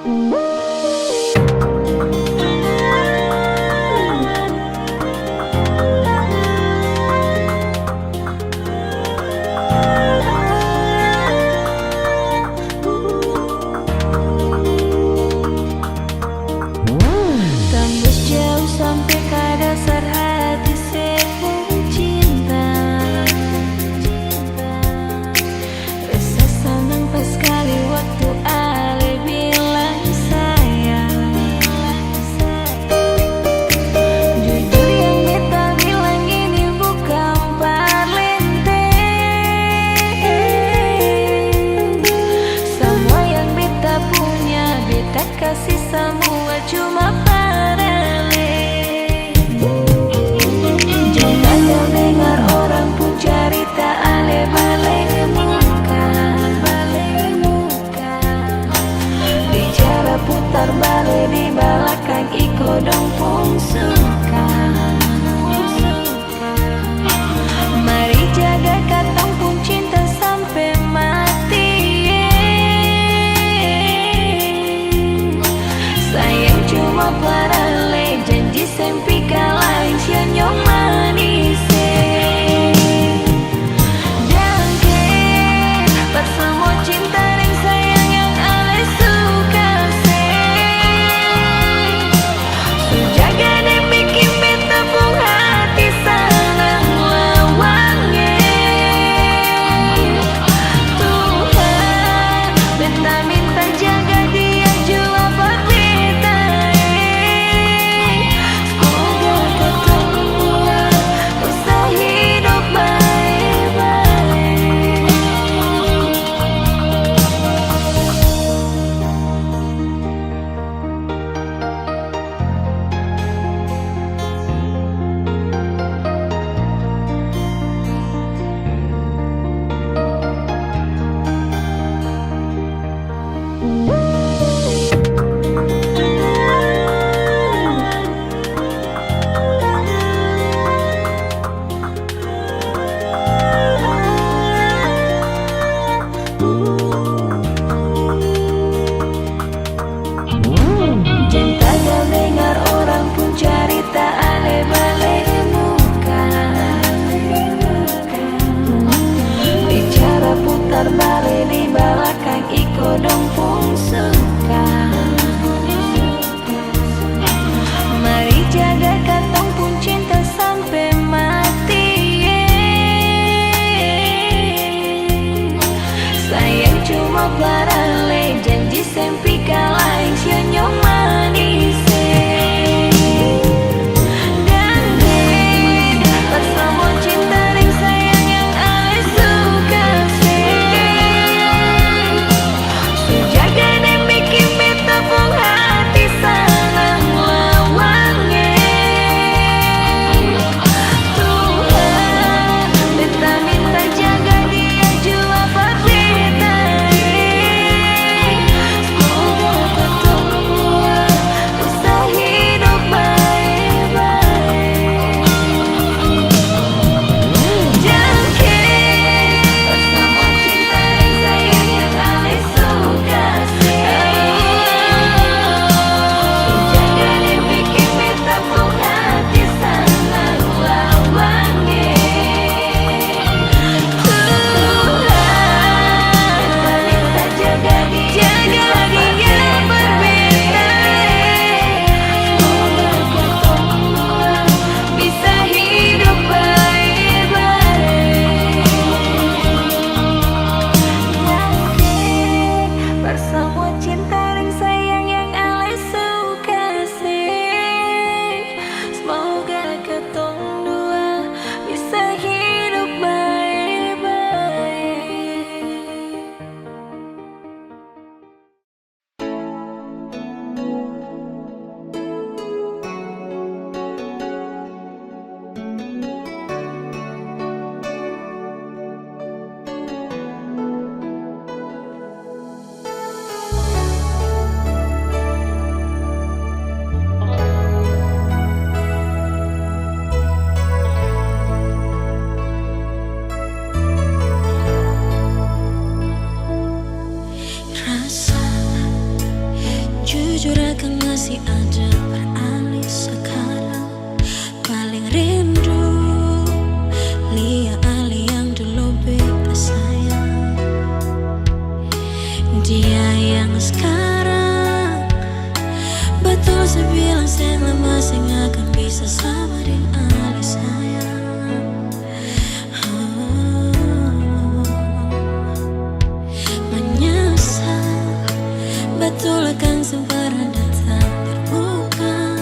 Tembus jauh sampai ke dasar hati sepenuh cinta. Rasa senang pas kali waktu Ale bilang sayang. Jujur yang beta bilang ini bukan parlente. Semua yang beta punya beta kasih semua cuma parale. Jangan kau dengar orang pun cerita Ale balik muka. Bicara putar balik di belakang iko dong pun suka. Mari jaga katong pun cinta sampai mati. Sayang cuma parale, janji sempi kalah sianyong manis. Jangan pas semua cinta dan sayang yang Ale suka se. Sujaga dan bikin beta pun hati senang lawangnya. Tuhan, beta minta jaga dia jua buat beta. Semoga ketemu bisa hidup baik-baik. Cinta kau dengar orang pun cerita Ale balik muka. Bicara putar balik di belakang iko dong pun suka. Mari jaga katong pun cinta sampai mati. Sayang cuma parale, janji sempi kalah sianyong manis. Dan pas semua cinta dan sayang yang Ale suka se. Sujaga dan bikin beta pun hati senang lawangnya. Tuhan, beta minta jaga dia jua buat beta. jujur akan masih ada beralih sekarang. Paling rindu Lia Ali yang dulu beta sayang. Dia yang sekarang betul saya bilang saya lama saya gak akan bisa sama dengan Ali sayang. Betul akan sempurna datang terbuka.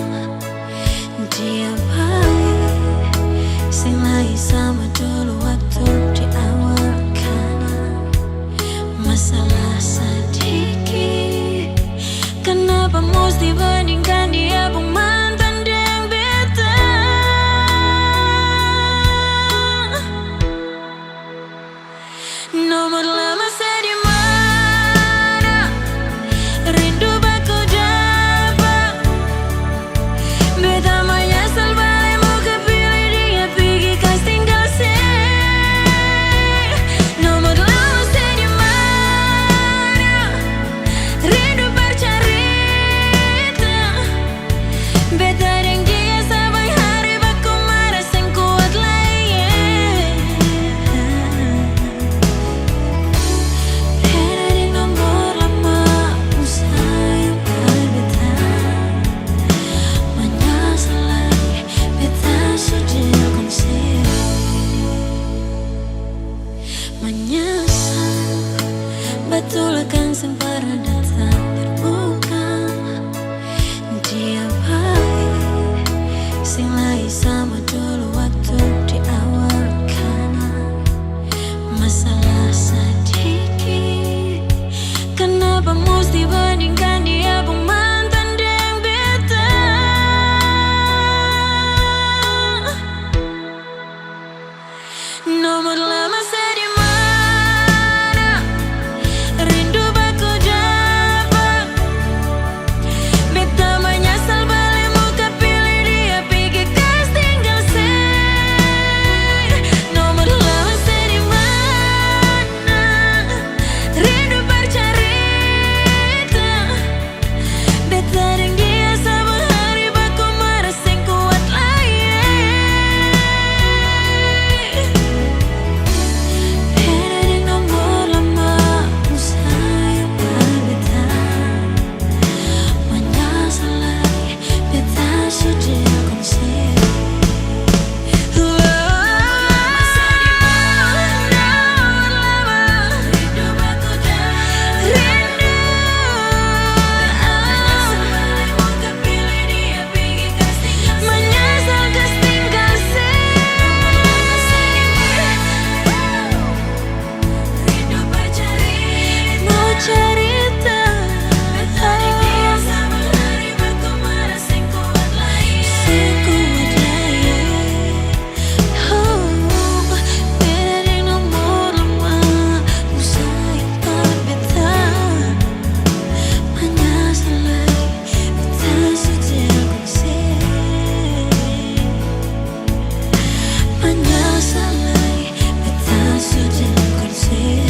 Dia baik, sing lagi sama dulu waktu di awal. Karena masalah sedikit, kenapa mesti bandingkan dia pun mantan dengan beta. Nomor lama saya di mana, rindu baku dapat. Beta menyesal balik mau kepilih dia pergi kas tinggal saya. Nomor lama saya di mana, rindu bercerita. Beta dan dia sampai hari baku marah sing kuat lagi. Beta di nomor lama sayang beta. Menyesal lagi beta sudah konsep. Menyesal betul akan sempurna datang terbuka. Dia baik, sing lagi sama dulu waktu di awal. Karena masalah sedikit, kenapa mesti bandingkan dia pun mantan dengan beta. Nomor lama saya di mana, rindu baku dapat. Beta menyesal balik mau kepilih dia pergi kas tinggal saya. Nomor lama saya di mana, rindu bercerita. Beta dan dia sama hari baku marah sing kuat lagi. Beta di nomor lama sayang beta. Menyesal lagi beta sudah konsep. Rindu baku dapat. Menyesal kas tinggal rindu bercerita. Mau cerita. Beta dan dia sama hari baku marah sing kuat lagi. Sing kuat lagi. Beta di nomor lama sayang beta. Menyesal lagi beta sudah konsep. Menyesal lagi beta sudah konsep.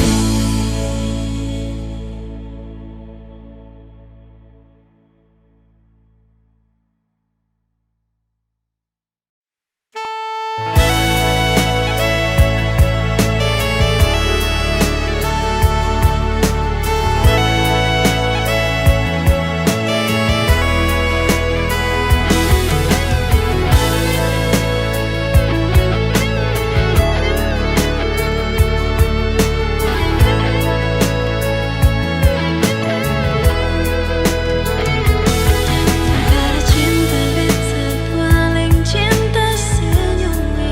Perkara cinta beta paling cinta senyumnya.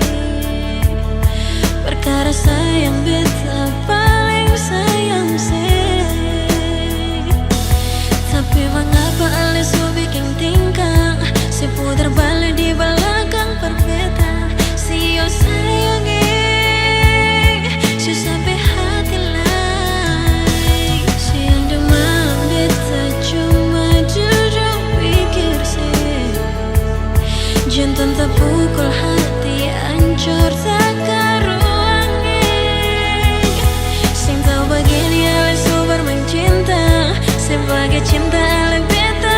Perkara sayang beta paling sayang saya. Tapi mengapa alis su bikin tingkang, si putar balik di belakang berbeda. Si yo sayangi, si sampai hati lain. Si yang demam beta cuma duduk pikir sih. Jantan terpukul hati hancur tak karuannya. Sing tahu begini alis su bermain cinta. Sebagai cinta alim beta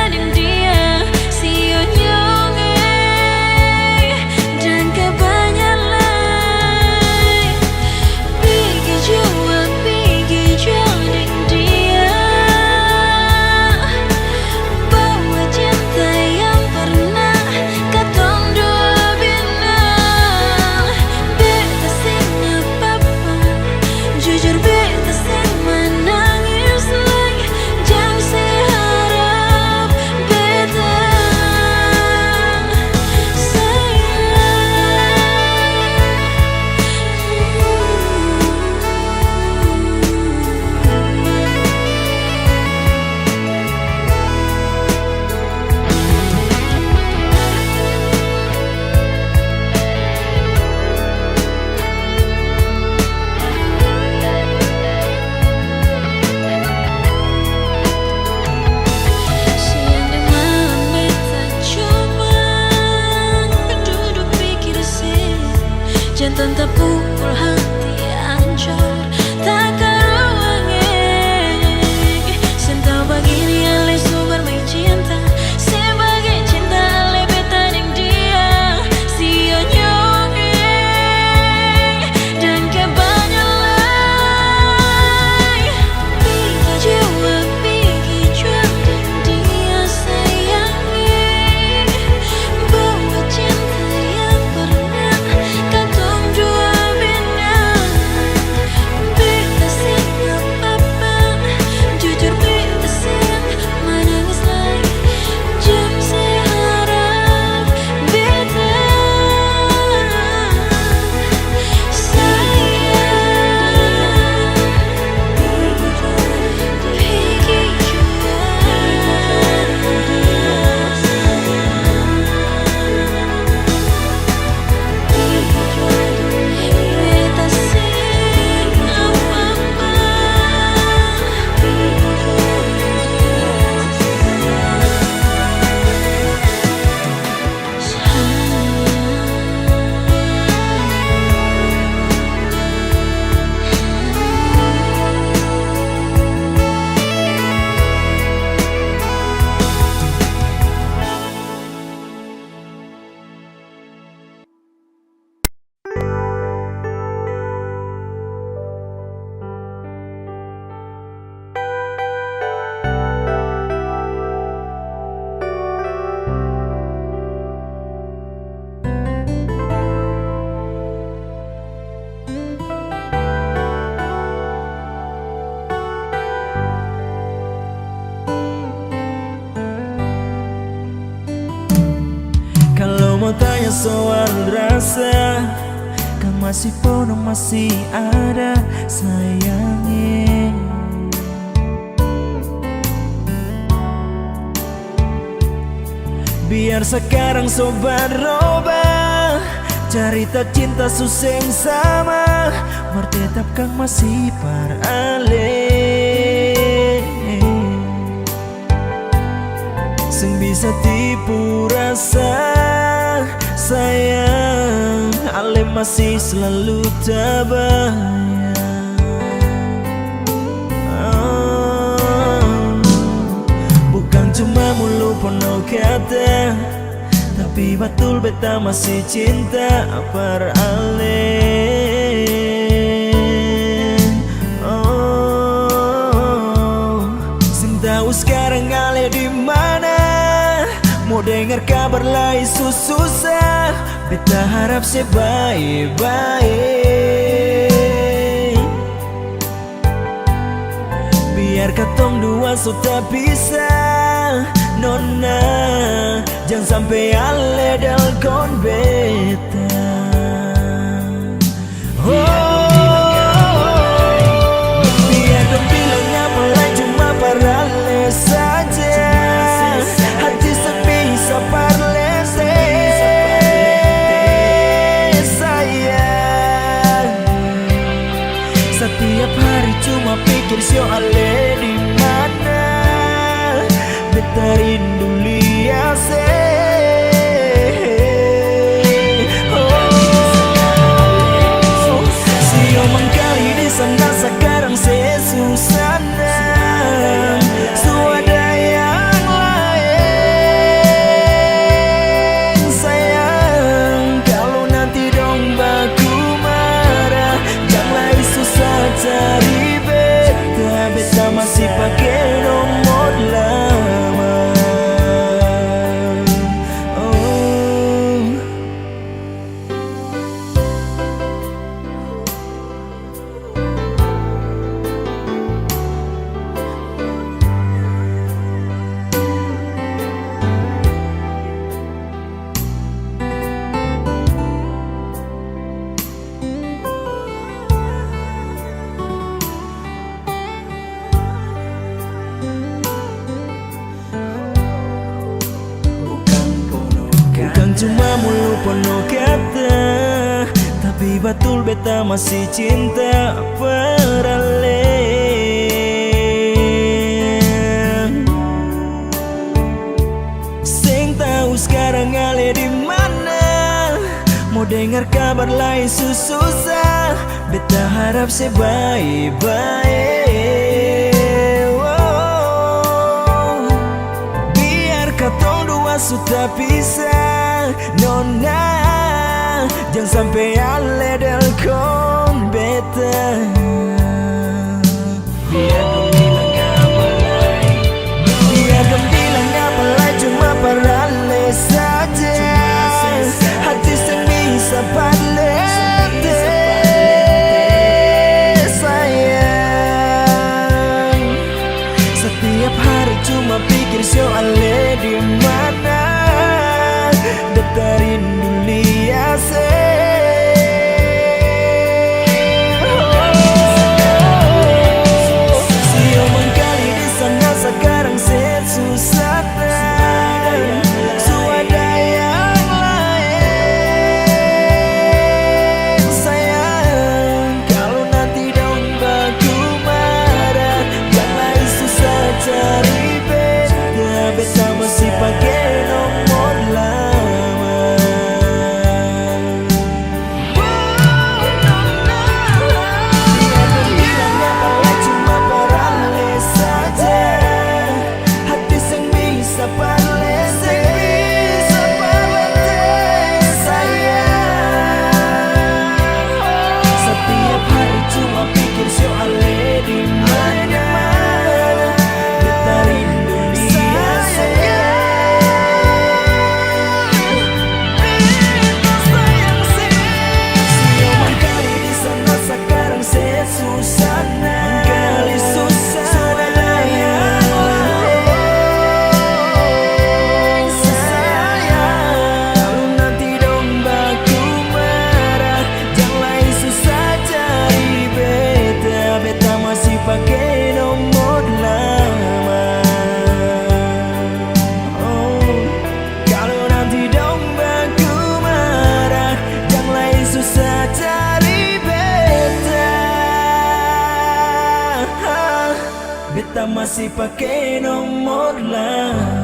mau tanya soal rasa, kan masih penuh, masih ada sayangnya. Biar sekarang sobat robah cerita cinta suseng sama, mertetap kang masih parale. Sing bisa tipu rasa sayang, ale masih selalu terbayang. Bukan cuma mulu penuh kata, tapi betul beta masih cinta parale. Sing tahu sekarang ale di mana? Mau dengar kabar lain susah, beta harap sebaik-baik. Biar katong dua sudah bisa, nona, jangan sampai ale dalkon beta. Biar dong bilang apa lain cuma parale saja. Hati bisa parlese sayang. Setiap hari cuma pikir soale di mana beta rindu lihat siomang kali di sana sekarang susah cari beta, beta masih pakai nomor lama. Cuma mulu penuh kata, tapi betul beta masih cinta parale. Sing tahu sekarang ale di mana? Mau dengar kabar lain susah, beta harap sebaik-baik. Biar katong dua sudah bisa, nona, jangan sampai ale dalkon beta. Biar dong bilang apa lain, biar dong bilang apa lain cuma parale saja. Hati sing bisa parlete sayang. Setiap hari cuma pikir soale di mana beta rindu lihat siomang kali di sana sekarang susah swadaya lain sayang. Kalau nanti dong baku marah, jangan susah cari beta, beta masih pakai nomor lama. masih pakai nomor lama.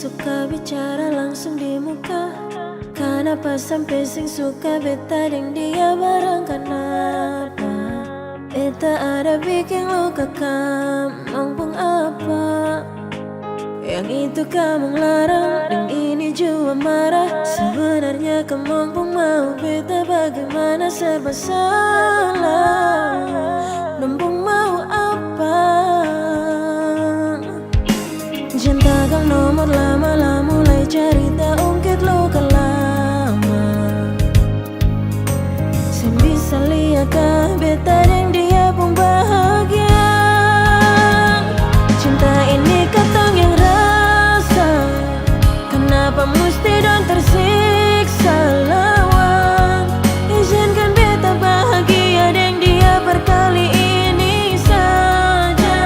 Suka bicara langsung di muka. Kenapa sampai sing suka beta deng dia bareng? Kenapa beta ada bikin luka kamu pun apa? Yang itu kamu larang, dan ini jua marah. Sebenarnya kamu pun mau beta bagaimana, serba salah. Numpung mau apa? Jangan nomor lama-lama mulai cerita ungkit luka lama. Saya bisa lihat kah beta dan dia pun bahagia. Cinta ini katong yang rasa, kenapa mesti don tersiksa lawan? Izinkan beta bahagia dan dia berkali ini saja.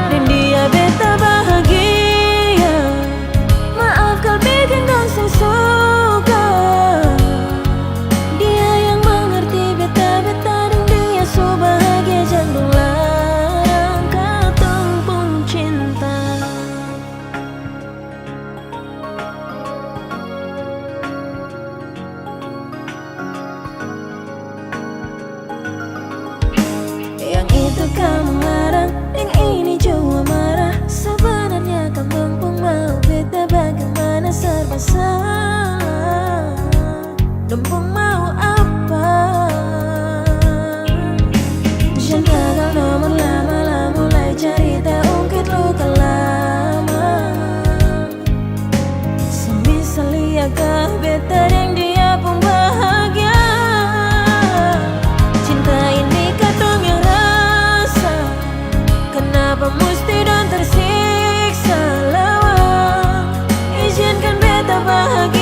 Dan dia beta bahagia. Suka dia yang mengerti beta-beta dan dia so bahagia. Jangan larang katong pun cinta. Yang itu kamu larang, yang ini jua marah. Sebenarnya kamu pun mau beta bagaimana, serba salah. Numpung mau apa? Jangan gagal nomor lama-lama mulai cerita ungkit luka lama. Sebisa lihat kah beta dan dia pun bahagia. Cinta ini katong yang rasa, kenapa mesti dan tersiksa lawan? Izinkan beta bahagia.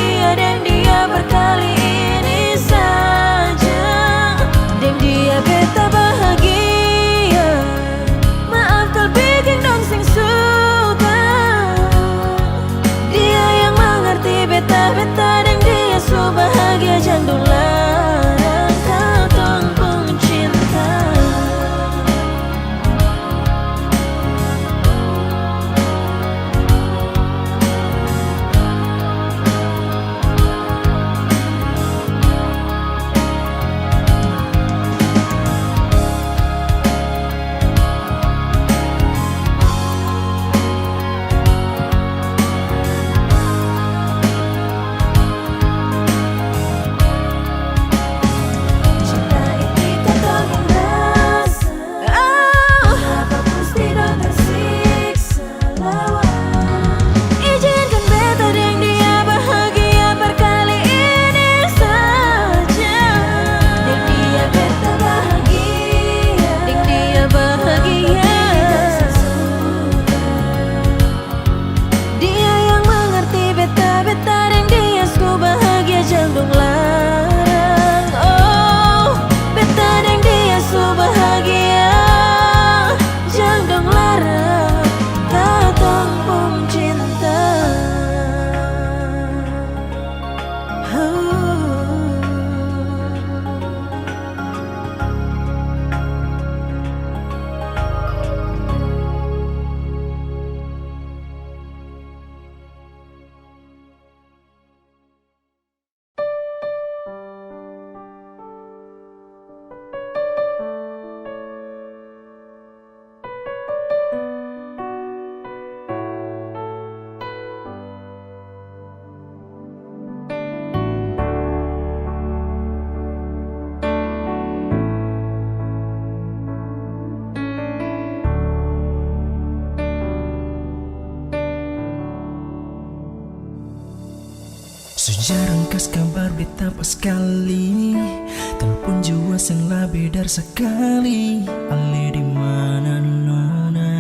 Sejarang kas kabar beta pas sekali, telepon jua yang lebih dari sekali. Ale di mana nona?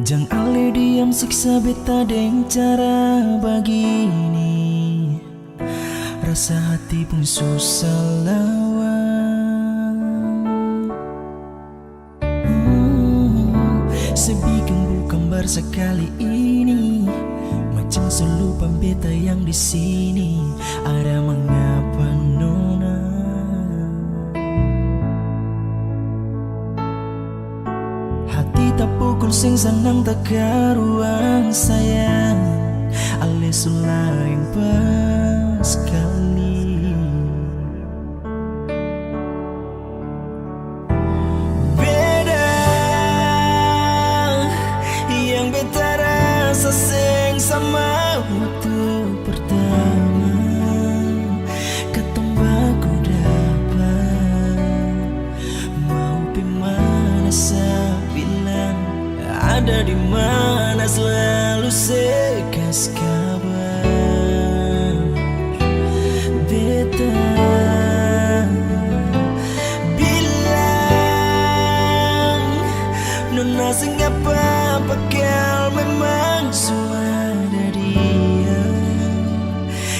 Jang ale diam siksa beta deng cara begini. Rasa hati pun susah lawan. Sebikin bukan bar sekali ini, macam selupa beta yang di sini. Ada mengapa nona? Hati tak pukul sing senang tak karuang sayang. Ale sulaing pas kali. Beda yang beta rasa sing sama waktu pertama ketemu aku dapat. Mau pimana saya bilang, ada di mana selalu sekas kabar. Beta bilang nona sengapa pakal memang suara dia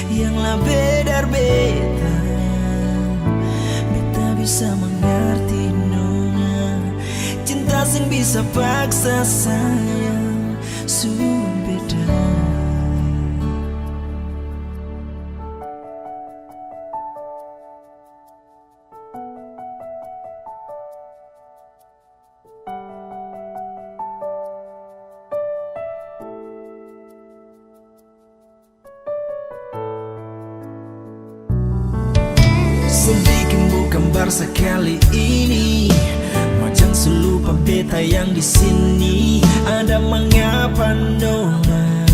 yang lebih dari beta. Beta bisa mengerti nona, cinta sing bisa paksa sayang sungguh beda. Sebikin bukan bar sekali ini, macam selupa beta yang di sini. Ada mengapa nona?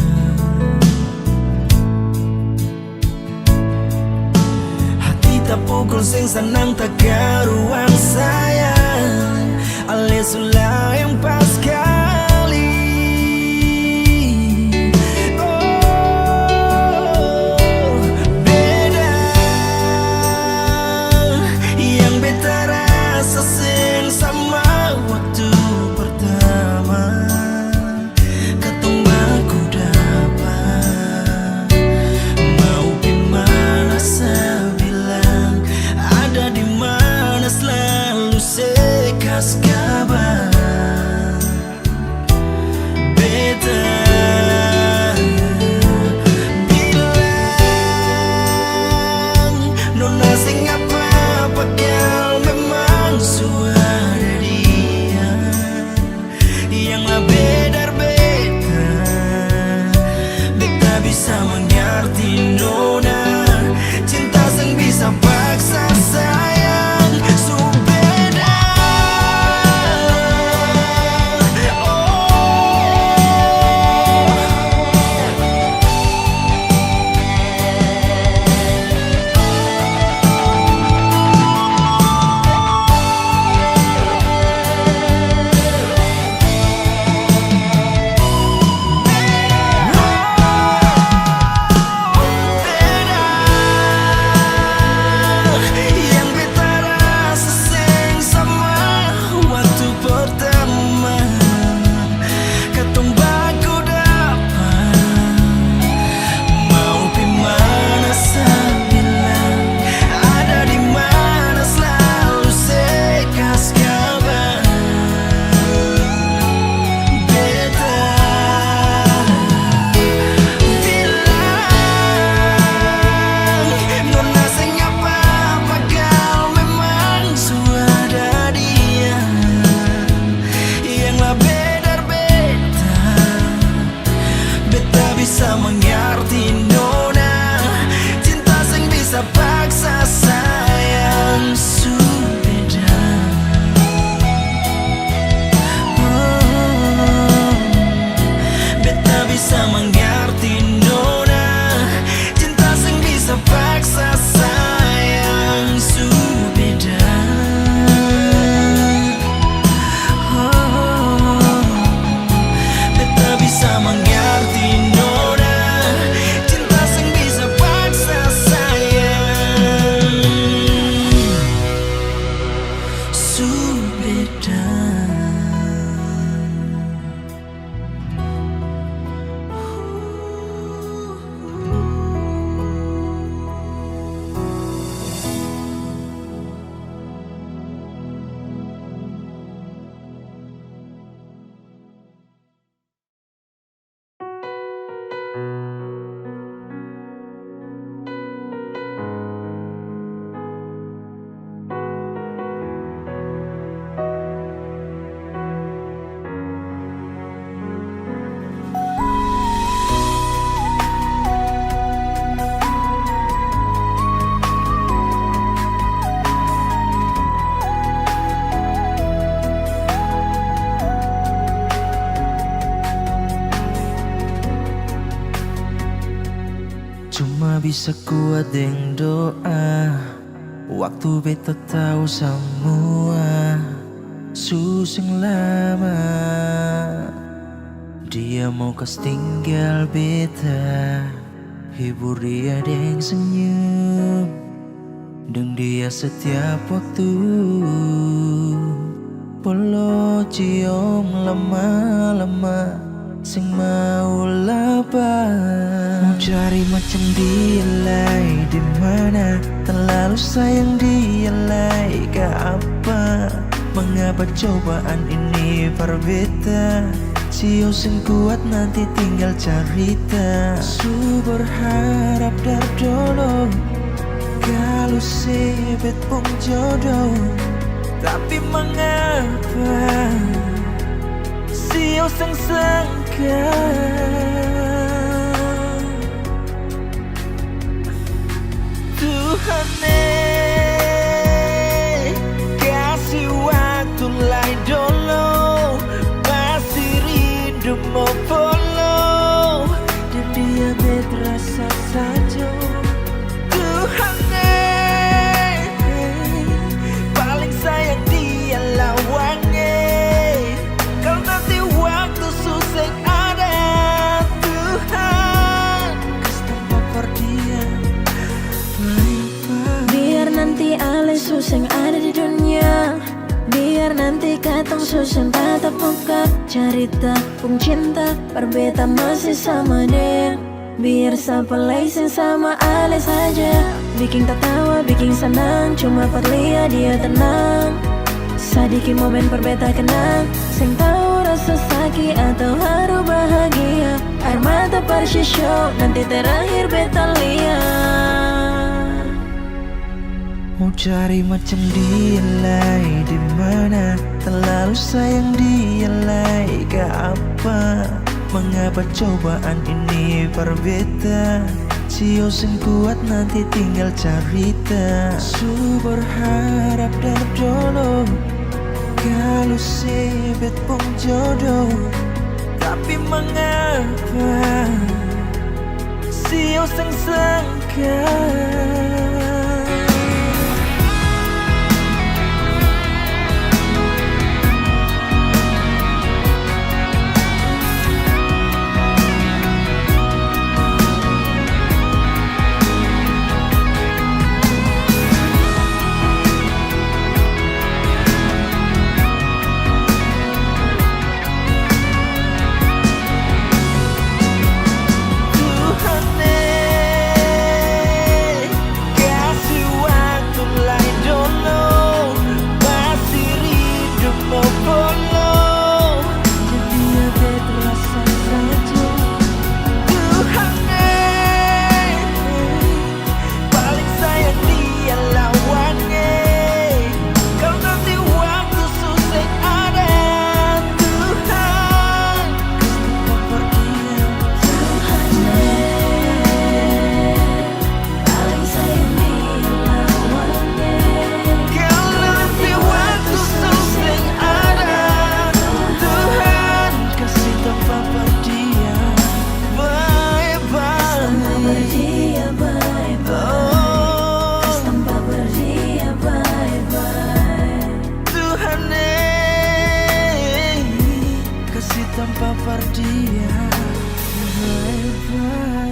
Hati tak pukul sing senang tak karuang sayang. Ale sulah yang pas kali. Oh, beda yang beta rasa sing sama waktu pertama ketemu aku dapat. Mau gimana saya bilang, ada di mana selalu sekas kabar. bisa kuat deng doa. Waktu beta tahu semua suseng lama. Dia mau kas tinggal beta, hibur dia deng senyum, deng dia setiap waktu. Polo cium lama-lama, sing mau lapar. Mau cari macam dia lai di mana, terlalu sayang dia lai ke apa? Mengapa cobaan ini berbeda? Sio sing kuat nanti tinggal cerita. Su berharap dar dulu kalau sebet pun jodoh. Tapi mengapa Sio sing sangka Tuhan kasih waktu lain dulu, pasti rindu mau follow, dan dia berasa saja. Tuhan paling sayang dia lawannya. Kalau nanti waktu susah ada, Tuhan kasih tanpa perdia. Biar nanti ale suseng ada di dunia, biar nanti katong suseng tatap muka. Cerita pun cinta berbeda masih sama deh. Biar siapa lain sama ale saja, bikin tertawa, bikin senang, cuma perlihat dia tenang. Sedikit momen berbeda kenang, sing tahu rasa sakit atau haru bahagia. Air mata show, nanti terakhir beta lihat. Mau cari macam dia lai di mana, terlalu sayang dia lai ke apa? Mengapa cobaan ini berbeda? Sio sing kuat nanti tinggal cerita. Su berharap dar dulu kalau sebet pun jodoh. Tapi mengapa Sio sing sangka tanpa perdia. Bye-bye.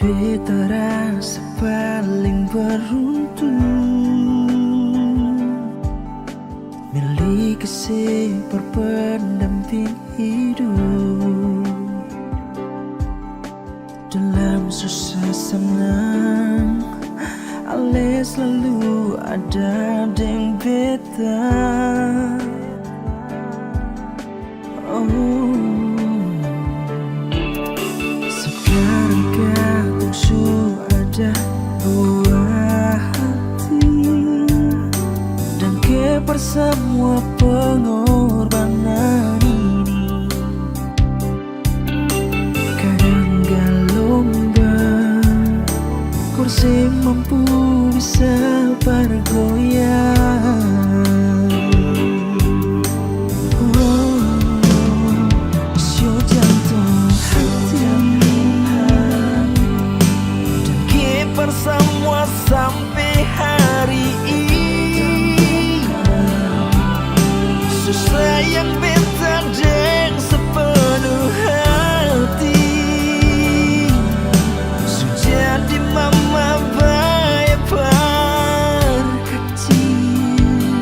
Beta rasa paling beruntung miliki seekor pendamping hidup. Dalam susah senang Ale selalu ada deng beta. Oh, per semua pengorbanan ini. Kadang gak lomba, kursi mampu bisa bergoyang. Sio jantung hati dan kiper semua sampai hari ini. Sayang beta deng sepenuh hati, sudah di mama bayar kecil.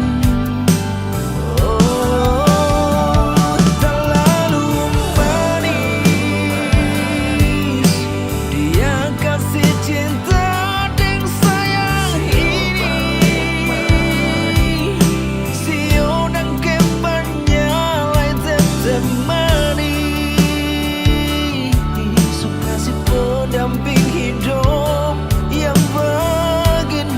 Oh, terlalu manis dia kasih cinta deng sayang ini. Sio dan kasih pendamping hidup yang begini.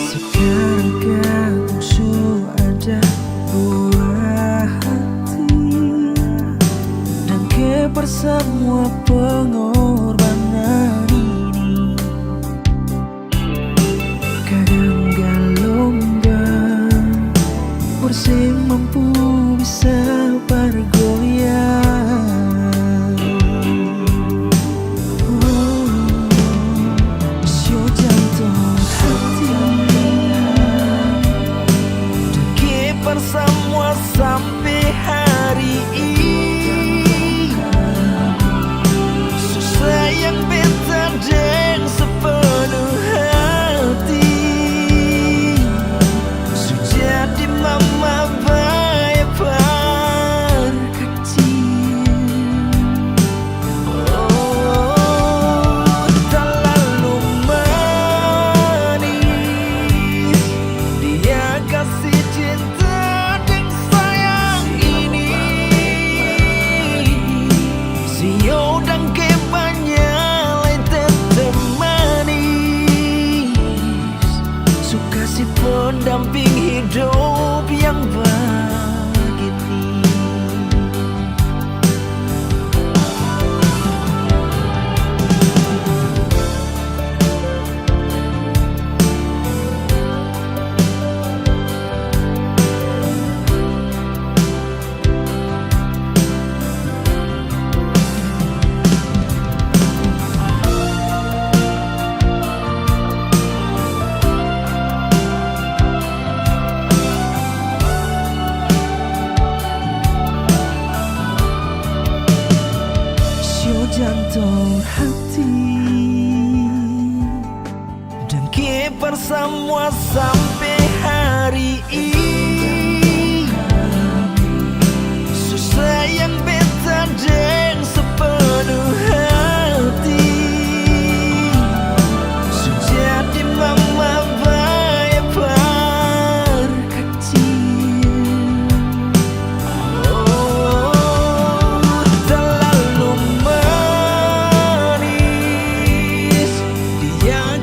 Sekarang kamu sudah ada buah hati dan keper semua pengorbanan ini. Kadang gak lomba, kursi mampu bisa bergoyang. Sio jantung hati dan kiper semua sampai hari ini. Sayang beta deng sepenuh hati, sudah di mama bayar kecil. Oh, terlalu manis dia kasih cinta deng sayang ini. Sio dan kasih pendamping hidup yang begini. Jantung hati dan kiper semua sampai hari ini. Sayang beta deng sepenuh hati, sudah di mama bayar kecil.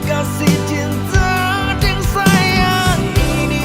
Kasih cinta deng sayang ini.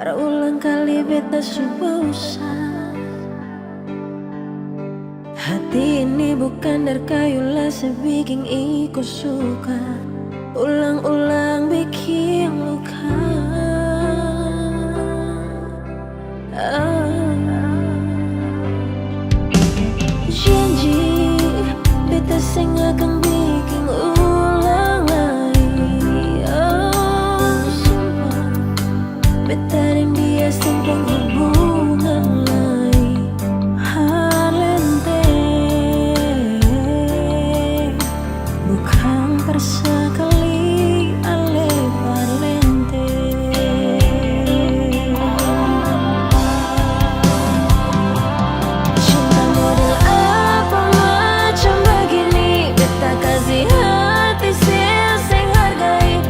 Berulang kali beta coba usah. Hati ini bukan dari kayu lah sebikin ikut suka. Ulang-ulang bikin luka. Janji beta sing akan bikin ulang lagi. Sumpah beta dan dia simpan hubungan lain. Halente bukan persekali ale parlente. Cinta model apa macam begini, beta kasih hati sing hargai.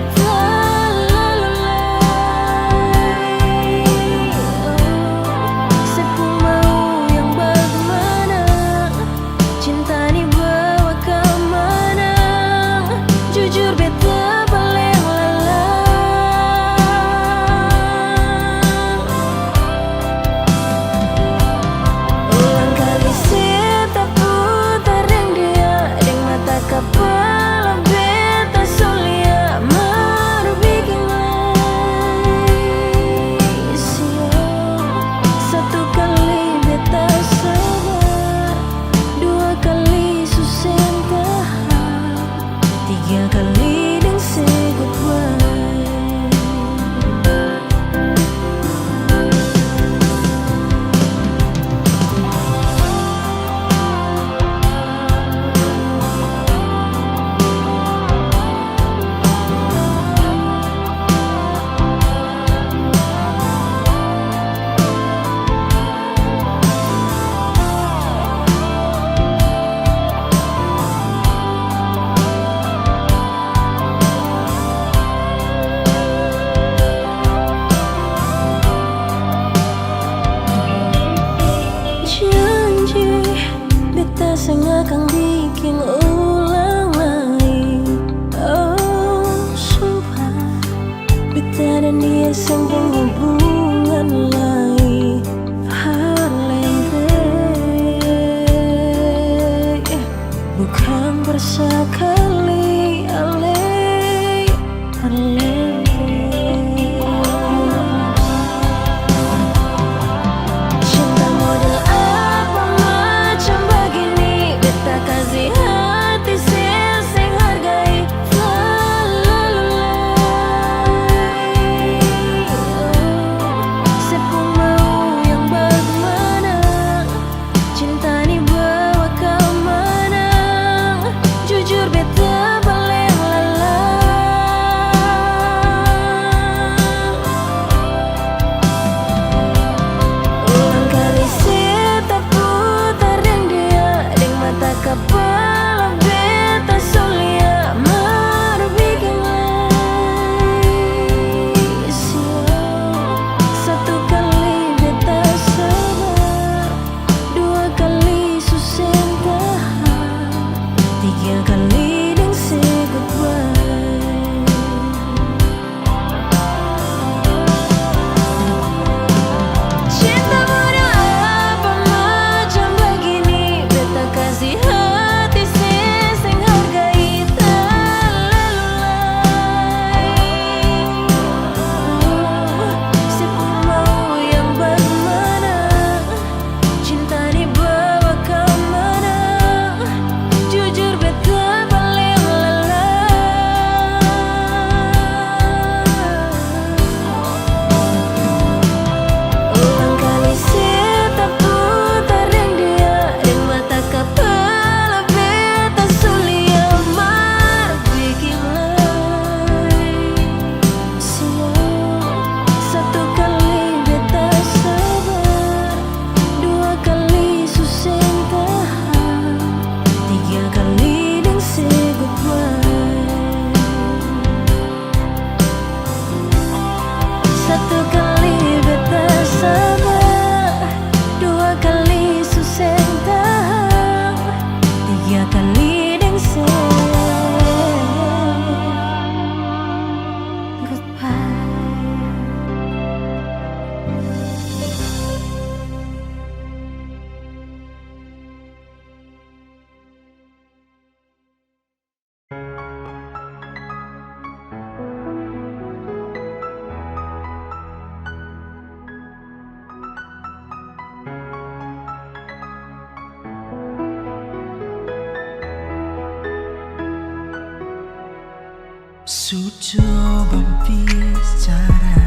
coba bicara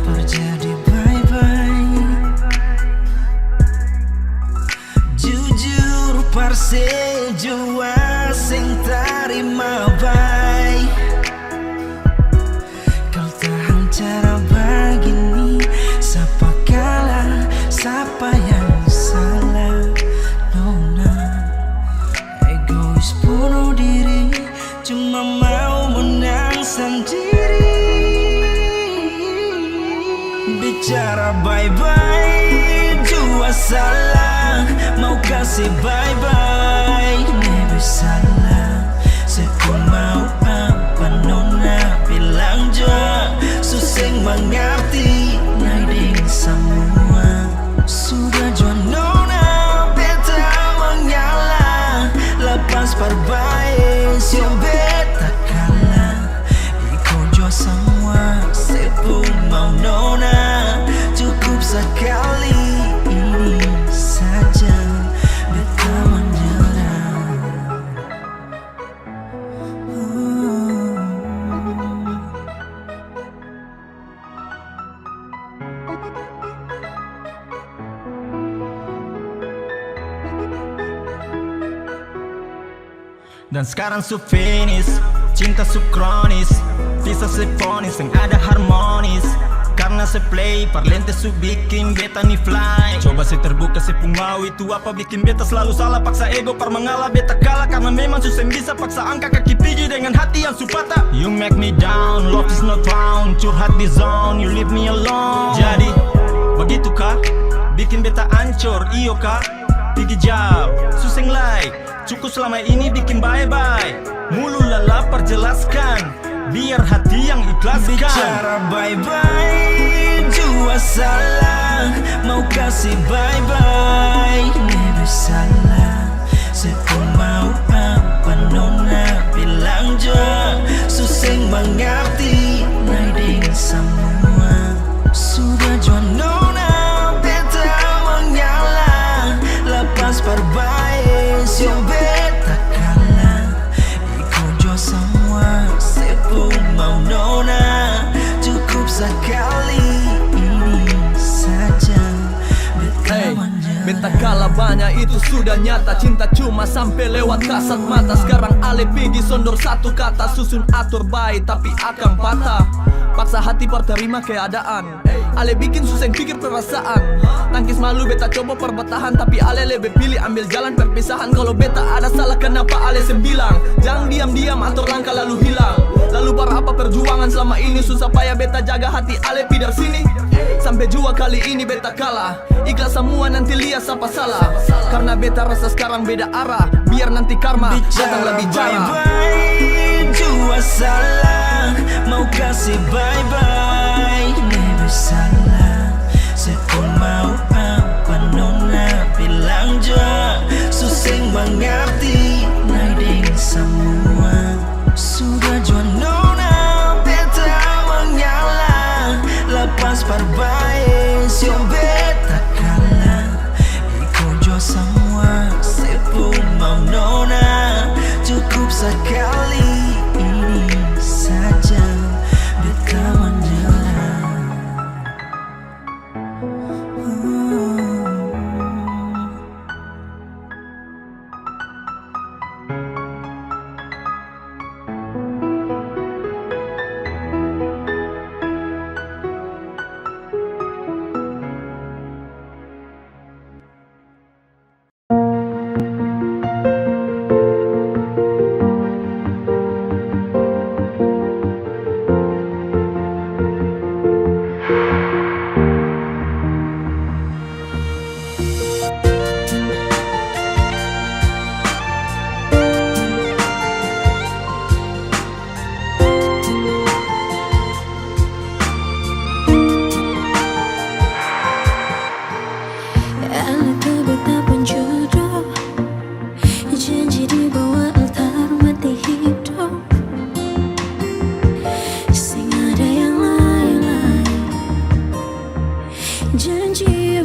terjadi bye-bye. Jujur parse jua sing tarima bae. Kau tahan cara begini, siapa kalah, siapa yang salah. Nona egois bunuh diri, cuma mau menang sendiri. Bicara bye-bye jua salah, mau kasih bye-bye lebih salah. Saya mau apa nona bilang jua, suseng mengerti naiding semua. Sudah jua nona beta mengalah, lepas perbaik siom beta kalah. Ikut jua semua, saya pun mau nona, cukup sekali ini saja beta menyerah. Dan sekarang su finish, cinta su kronis, bisa sefonis yang ada harmonis. Karena se play, parlente su bikin beta ni fly. Coba se terbuka se pun mau itu apa bikin beta selalu salah. Paksa ego par mengalah beta kalah, karena memang susah bisa paksa angka kaki tinggi dengan hati yang su patah. You make me down, love is not found, curhat di zone, you leave me alone. Jadi, begitu kah? Bikin beta ancur, iyo kah? Tinggi jauh, suseng like, cukup selama ini bikin bye-bye. Mulu lala perjelaskan, biar hati yang ikhlaskan. Bicara bye-bye jua salah, mau kasih bye-bye lebih salah. Saya pun mau apa nona bilang jua, suseng mengerti naiding semua. Sudah jua nona beta mengalah, lepas perbaik siom beta kalah. Ikut jua semua, saya pun mau nona, cukup sekali ini saja beta menyerah. Beta kalah banyak itu sudah nyata, cinta cuma sampai lewat kasat mata. Sekarang ale pergi sondor satu kata, susun atur baik tapi akan patah. Paksa hati terima keadaan, ale bikin susah pikir perasaan. Tangkis malu beta coba perbatahan, tapi ale lebih pilih ambil jalan perpisahan. Kalau beta ada salah kenapa ale sembilang, jangan diam-diam atur langkah lalu hilang. Lalu para apa perjuangan selama ini, susah payah beta jaga hati ale pidar sini. Sampai jua kali ini beta kalah, ikhlas semua nanti lihat siapa salah. Karena beta rasa sekarang beda arah, biar nanti karma datang lebih cara. Bye-bye jua salah, mau kasih bye-bye lebih salah. Saya pun mau apa nona bilang jua, suseng mengerti naiding semua. Sudah jua nona beta mengalah, lepas perbaik siom beta kalah. Ikut jua semua, saya pun mau nona, cukup sekali ini saja beta menyerah. Janji